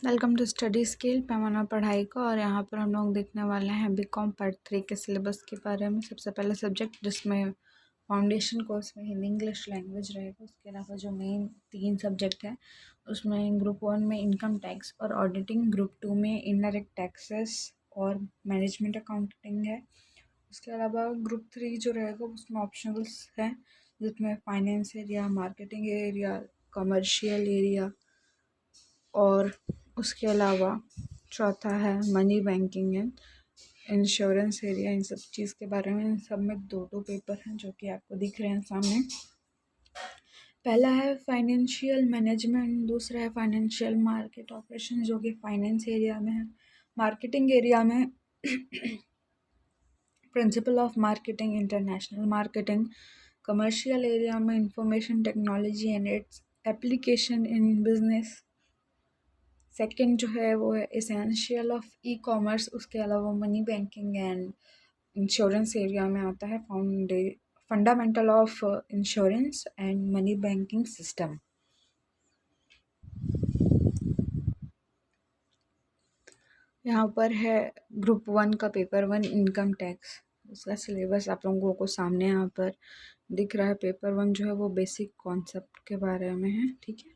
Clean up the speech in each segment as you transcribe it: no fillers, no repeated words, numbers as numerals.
Welcome to study skill पैमाना पढ़ाई का। और यहाँ पर हम लोग देखने वाले हैं बीकॉम पार्ट 3 के सिलेबस के बारे में। सबसे पहले सब्जेक्ट जिसमें फाउंडेशन कोर्स में हिंदी इंग्लिश लैंग्वेज रहेगा। उसके अलावा जो मेन 3 सब्जेक्ट है उसमें ग्रुप 1 में इनकम टैक्स और ऑडिटिंग, ग्रुप 2 में इनडायरेक्ट टैक्सेस और मैनेजमेंट अकाउंटिंग है। उसके अलावा ग्रुप 3 जो रहेगा उसमें ऑप्शनल्स हैं जिसमें finance area, marketing area, commercial area और उसके अलावा चौथा है money banking and insurance area. इन सब चीज़ के बारे में इन सब में दो पेपर हैं जो कि आपको दिख रहे हैं सामने। पहला है फाइनेंशियल मैनेजमेंट, दूसरा है फाइनेंशियल मार्केट ऑपरेशन जो कि फाइनेंस एरिया में है। मार्केटिंग एरिया में principle of marketing, international marketing. Commercial area में information technology and its application in business. Second जो है वो है एसेंशियल ऑफ ई कॉमर्स। उसके अलावा money banking and insurance area में आता है fundamental of insurance and money banking system. यहाँ पर है ग्रुप 1 का पेपर 1 इनकम टैक्स। उसका सिलेबस आप लोगों को सामने यहाँ पर दिख रहा है। पेपर 1 जो है वो बेसिक कॉन्सेप्ट के बारे में है, ठीक है।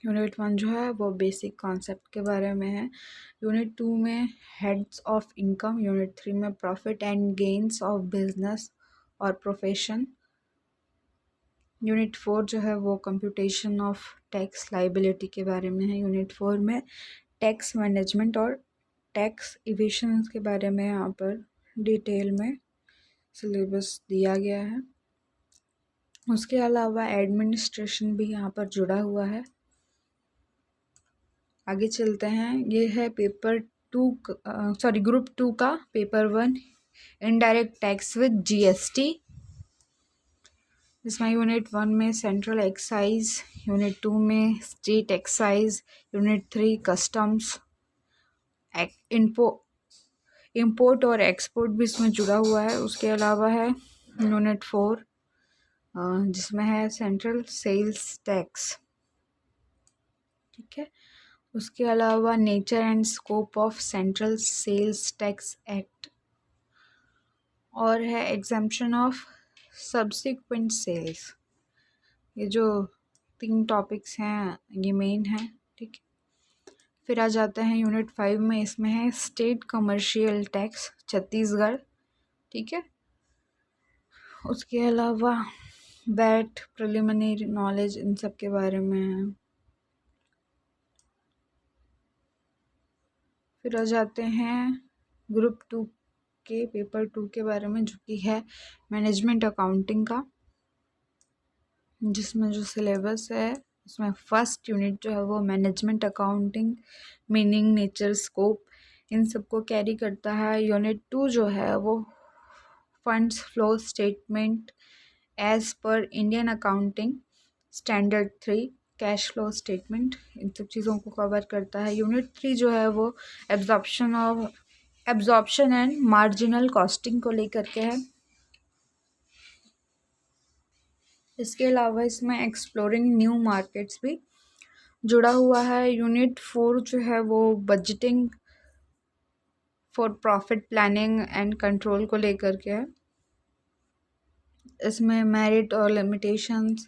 यूनिट 1 जो है वो बेसिक कॉन्सेप्ट के बारे में है। यूनिट 2 में हेड्स ऑफ इनकम, यूनिट 3 में profit and gains of business और प्रोफेशन। यूनिट 4 जो है वो कंप्यूटेशन ऑफ टैक्स लाइबिलिटी के बारे में है। यूनिट 4 में टैक्स मैनेजमेंट और टैक्स इवेशन के बारे में यहाँ पर डिटेल में सिलेबस दिया गया है। उसके अलावा एडमिनिस्ट्रेशन भी यहाँ पर जुड़ा हुआ है। आगे चलते हैं। ये है पेपर 2 ग्रुप 2 का paper 1 indirect tax with GST. इसमें यूनिट 1 में सेंट्रल एक्साइज, यूनिट 2 में state excise, unit 3 customs, import और एक्सपोर्ट भी इसमें जुड़ा हुआ है। उसके अलावा है यूनिट 4 जिसमें है सेंट्रल सेल्स टैक्स, ठीक है। उसके अलावा nature and scope of central sales tax act और है एग्जाम्पशन ऑफ सब्सिक्वेंट सेल्स। ये जो 3 टॉपिक्स हैं ये मेन हैं, ठीक है। फिर आ जाते हैं यूनिट 5 में। इसमें है स्टेट कमर्शियल टैक्स छत्तीसगढ़, ठीक है। उसके अलावा वैट, प्रिलिमिनरी नॉलेज, इन सब के बारे में है। फिर आ जाते हैं ग्रुप 2 के पेपर 2 के बारे में जो कि है मैनेजमेंट अकाउंटिंग का, जिसमें जो सिलेबस है उसमें फर्स्ट यूनिट जो है वो management accounting, meaning, nature, scope, इन सबको कैरी करता है। यूनिट 2 जो है वो funds flow statement as per Indian accounting standard 3, cash flow statement, इन सब चीज़ों को कवर करता है। यूनिट 3 जो है वो एब्जॉर्प्शन एंड मार्जिनल कॉस्टिंग को लेकर के है। इसके अलावा इसमें एक्सप्लोरिंग न्यू मार्केट्स भी जुड़ा हुआ है। यूनिट 4 जो है वो budgeting for profit planning and control को लेकर के है। इसमें मेरिट और लिमिटेशंस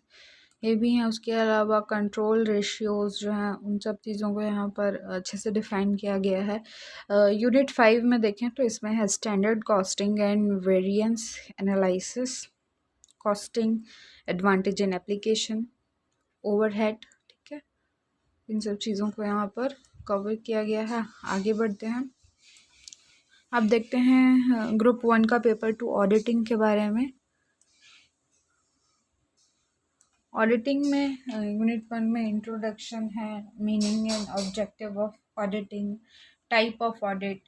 ये भी हैं। उसके अलावा कंट्रोल रेशियोज जो हैं उन सब चीज़ों को यहाँ पर अच्छे से डिफाइन किया गया है। यूनिट 5 में देखें तो इसमें है standard costing and variance analysis, costing, advantage in application, overhead, ठीक है। इन सब चीज़ों को यहाँ पर कवर किया गया है। आगे बढ़ते हैं। अब देखते हैं ग्रुप 1 का पेपर 2 ऑडिटिंग के बारे में। ऑडिटिंग में यूनिट 1 में इंट्रोडक्शन है, meaning and objective of auditing, type of audit,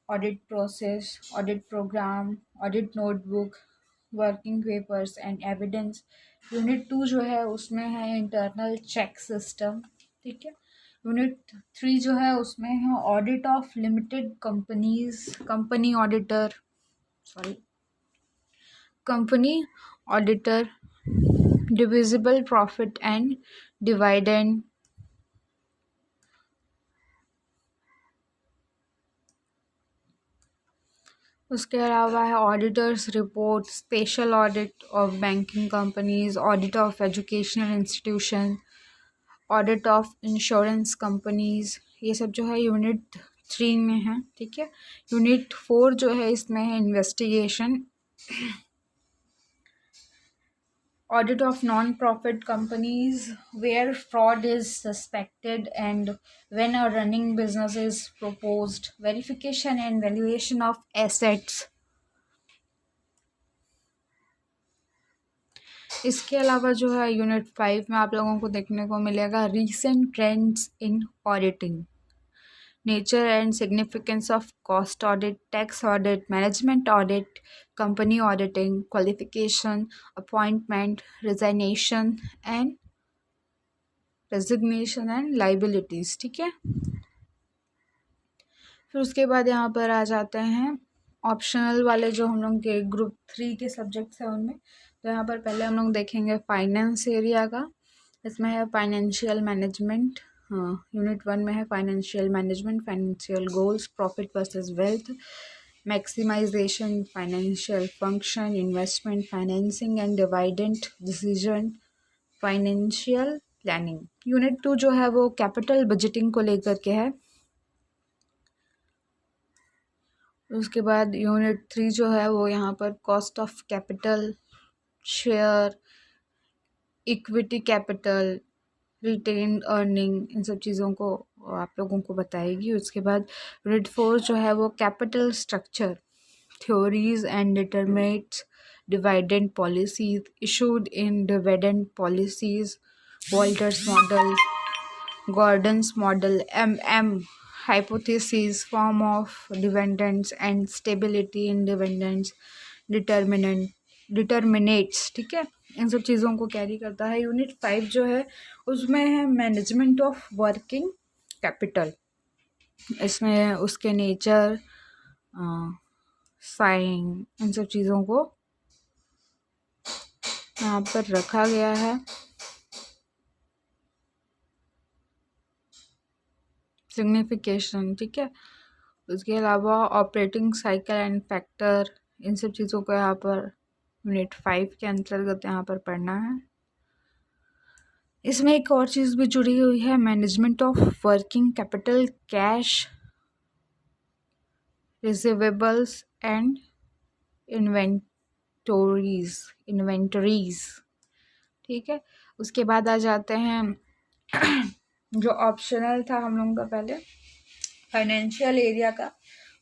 audit process, audit programme, audit notebook, working papers and evidence. Unit 2 जो है उसमें है इंटरनल चेक सिस्टम, ठीक है। यूनिट 3 जो है उसमें है audit of limited companies, company auditor, divisible profit and dividend, उसके अलावा है auditors report, special audit of banking companies, audit of educational institution, audit of insurance companies. ये सब जो है यूनिट 3 में है। ठीक है, यूनिट 4 जो है इसमें है investigation, audit of non-profit companies where fraud is suspected and when a running business is proposed, verification and valuation of assets। इसके अलावा जो है यूनिट 5 में आप लोगों को देखने को मिलेगा recent trends in auditing, nature and significance of cost audit, tax audit, management audit, company auditing, qualification, appointment, resignation and liabilities। ठीक है, फिर उसके बाद यहाँ पर आ जाते हैं ऑप्शनल वाले जो हम लोग के ग्रुप 3 के सब्जेक्ट्स हैं उनमें। तो यहाँ पर पहले हम लोग देखेंगे फाइनेंस एरिया का। इसमें है फाइनेंशियल मैनेजमेंट, हाँ यूनिट 1 में है financial management, financial goals, profit versus wealth, maximisation, financial function, investment, financing and dividend decision, financial planning. Unit 2 जो है वो कैपिटल बजटिंग को लेकर के है। उसके बाद यूनिट 3 जो है वो यहाँ पर cost of capital, share, equity capital, retained earning, इन सब चीज़ों को आप लोगों को बताएगी। उसके बाद यूनिट 4 जो है वो capital structure, theories and determinants dividend policies issued in dividend policies, Walter's model, Gordon's model, MM hypothesis, form of dividends and stability in dividends, determinates। ठीक है, इन सब चीज़ों को कैरी करता है। यूनिट 5 जो है उसमें है मैनेजमेंट ऑफ वर्किंग कैपिटल। इसमें उसके नेचर, साइन, इन सब चीज़ों को यहाँ पर रखा गया है। सिग्निफिकेशन, ठीक है, उसके अलावा ऑपरेटिंग साइकिल एंड फैक्टर, इन सब चीज़ों को यहाँ पर यूनिट 5 के अंतर्गत यहाँ पर पढ़ना है। इसमें एक और चीज़ भी जुड़ी हुई है, management of working capital, cash, receivables and inventories. ठीक है, उसके बाद आ जाते हैं जो ऑप्शनल था हम लोगों का पहले फाइनेंशियल एरिया का,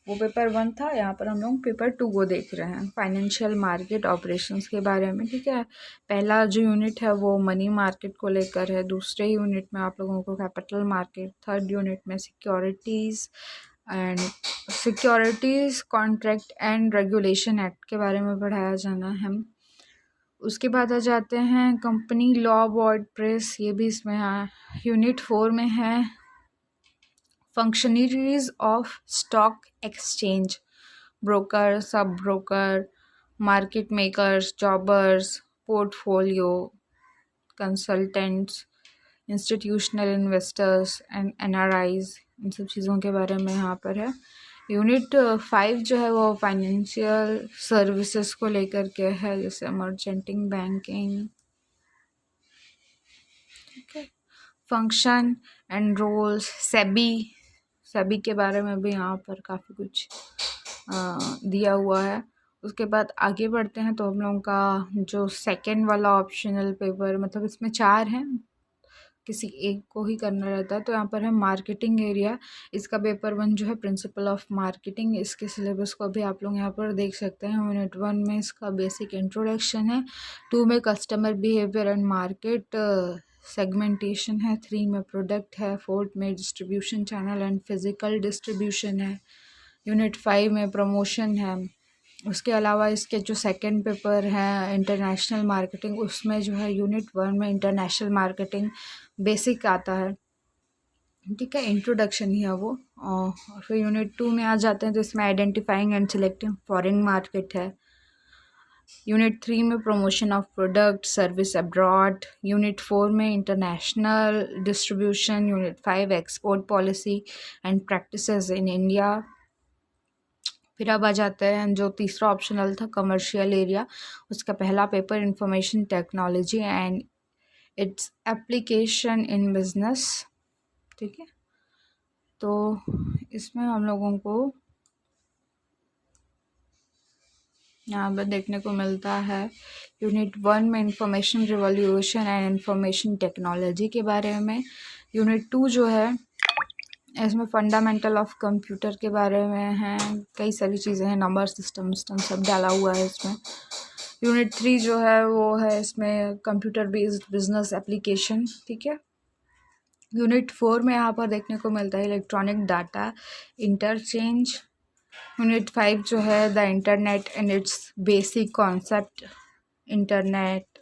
वो पेपर 1 था। यहाँ पर हम लोग पेपर 2 को देख रहे हैं, फाइनेंशियल मार्केट ऑपरेशंस के बारे में। ठीक है, पहला जो यूनिट है वो मनी मार्केट को लेकर है, दूसरे यूनिट में आप लोगों को कैपिटल मार्केट, थर्ड यूनिट में securities contract and regulation act के बारे में पढ़ाया जाना है। उसके बाद आ जाते हैं कंपनी लॉ, बोर्ड, प्रेस, ये भी इसमें है। यूनिट 4 में है functionaries of stock exchange, broker, sub broker, market makers, jobbers, portfolio consultants, institutional investors and NRIs, इन सब चीज़ों के बारे में यहाँ पर है। यूनिट 5 जो है वो फाइनेंशियल सर्विसेज को लेकर के है, जैसे मर्चेंटिंग बैंकिंग। ठीक है, फंक्शन एंड रोल्स, सेबी के बारे में भी यहाँ पर काफ़ी कुछ दिया हुआ है। उसके बाद आगे बढ़ते हैं तो हम लोगों का जो सेकंड वाला ऑप्शनल पेपर, मतलब इसमें 4 हैं, किसी एक को ही करना रहता है। तो यहाँ पर है मार्केटिंग एरिया, इसका पेपर 1 जो है प्रिंसिपल ऑफ मार्केटिंग। इसके सिलेबस को भी आप लोग यहाँ पर देख सकते हैं। यूनिट 1 में इसका बेसिक इंट्रोडक्शन है, 2 में customer behaviour and market segmentation है, 3 में प्रोडक्ट है, 4 में distribution channel and physical distribution है, यूनिट 5 में प्रमोशन है। उसके अलावा इसके जो सेकंड पेपर है इंटरनेशनल मार्केटिंग, उसमें जो है यूनिट 1 में इंटरनेशनल मार्केटिंग बेसिक आता है। ठीक है, इंट्रोडक्शन ही है वो। और फिर यूनिट 2 में आ जाते हैं तो इसमें identifying and selecting foreign market है, यूनिट 3 में promotion of product service abroad, unit 4 में international distribution, unit 5 export policy and practices in India. फिर अब आ जाते हैं जो तीसरा ऑप्शनल था कमर्शियल एरिया, उसका पहला paper information technology and its application in business. ठीक है, तो इसमें हम लोगों को यहाँ पर देखने को मिलता है यूनिट 1 में information revolution and information technology के बारे में। यूनिट 2 जो है इसमें फंडामेंटल ऑफ कंप्यूटर के बारे में है, कई सारी चीज़ें हैं, नंबर सिस्टम सब डाला हुआ है इसमें। यूनिट 3 जो है वो है इसमें कंप्यूटर बेस्ड बिजनेस एप्लीकेशन। ठीक है, यूनिट 4 में यहाँ पर देखने को मिलता है इलेक्ट्रॉनिक डाटा इंटरचेंज। यूनिट 5 जो है the internet and it's basic concept internet.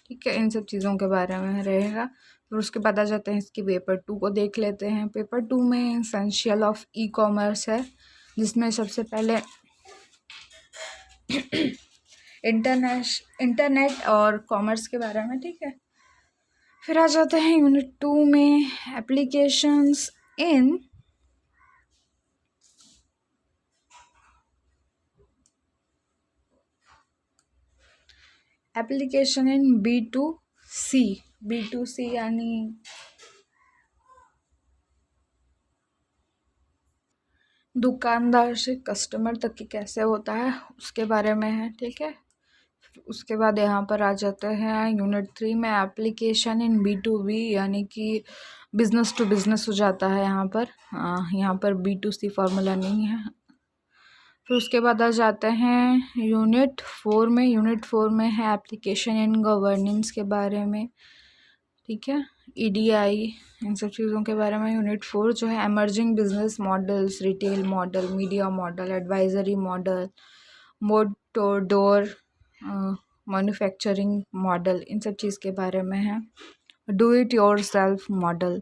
ठीक है, इन सब चीज़ों के बारे में रहेगा। फिर उसके बाद आ जाते हैं इसकी पेपर 2 को देख लेते हैं। पेपर 2 में एसेंशियल ऑफ ई कॉमर्स है, जिसमें सबसे पहले इंटरनेट और कॉमर्स के बारे में। ठीक है, फिर आ जाते हैं यूनिट 2 में एप्लीकेशंस इन B2C। B2C यानी दुकानदार से कस्टमर तक की कैसे होता है उसके बारे में है। ठीक है, उसके बाद यहाँ पर आ जाते हैं यूनिट 3 में एप्लीकेशन इन B2B यानी कि बिजनेस टू बिजनेस हो जाता है यहाँ पर B2C फार्मूला नहीं है। फिर उसके बाद आ जाते हैं यूनिट 4 में। यूनिट 4 में है एप्लीकेशन इन गवर्नेंस के बारे में। ठीक है, EDI इन सब चीज़ों के बारे में। यूनिट 4 जो है emerging business models, retail model, media model, advisory model, mode to door manufacturing model, इन सब चीज़ के बारे में है। Do it yourself model.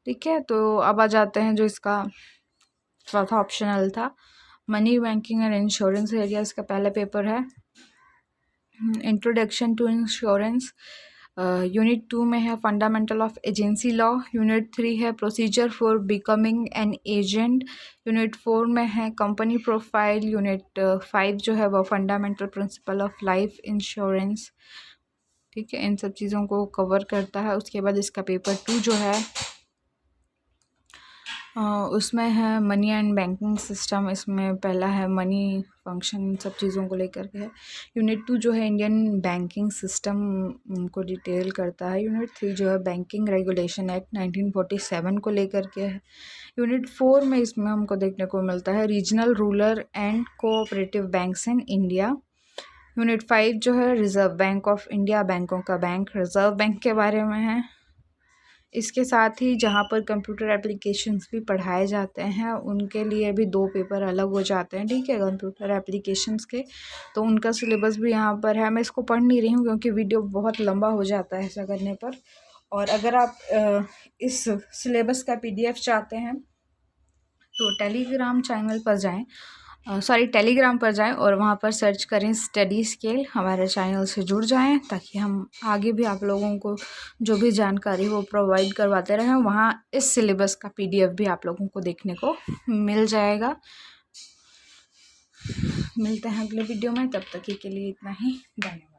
ठीक है, तो अब आ जाते हैं जो इसका चौथा ऑप्शनल था money banking and insurance area. इसका पहला पेपर है इंट्रोडक्शन टू इंश्योरेंस। यूनिट 2 में है fundamental of agency law. Unit 3 है procedure for becoming an agent. Unit 4 में है कंपनी प्रोफाइल। यूनिट 5 जो है वो fundamental principle of life insurance. ठीक है, इन सब चीज़ों को कवर करता है। उसके बाद इसका पेपर 2 जो है उसमें है मनी एंड बैंकिंग सिस्टम। इसमें पहला है मनी फंक्शन, इन सब चीज़ों को लेकर के है। यूनिट 2 जो है इंडियन बैंकिंग सिस्टम को डिटेल करता है। यूनिट 3 जो है बैंकिंग रेगुलेशन एक्ट 1947 को लेकर के है। यूनिट 4 में इसमें हमको देखने को मिलता है regional rural and cooperative banks in India. Unit 5 जो है रिजर्व बैंक ऑफ इंडिया, बैंकों का बैंक, रिजर्व बैंक के बारे में है। इसके साथ ही जहाँ पर कंप्यूटर एप्लीकेशंस भी पढ़ाए जाते हैं उनके लिए भी 2 पेपर अलग हो जाते हैं। ठीक है, कंप्यूटर एप्लीकेशंस के, तो उनका सिलेबस भी यहाँ पर है। मैं इसको पढ़ नहीं रही हूँ क्योंकि वीडियो बहुत लंबा हो जाता है ऐसा करने पर। और अगर आप इस सिलेबस का PDF चाहते हैं तो टेलीग्राम चैनल पर जाएँ, टेलीग्राम पर जाएं और वहाँ पर सर्च करें स्टडी स्केल, हमारे चैनल से जुड़ जाएं ताकि हम आगे भी आप लोगों को जो भी जानकारी वो प्रोवाइड करवाते रहें। वहाँ इस सिलेबस का PDF भी आप लोगों को देखने को मिल जाएगा। मिलते हैं अगले वीडियो में, तब तक के लिए इतना ही, धन्यवाद।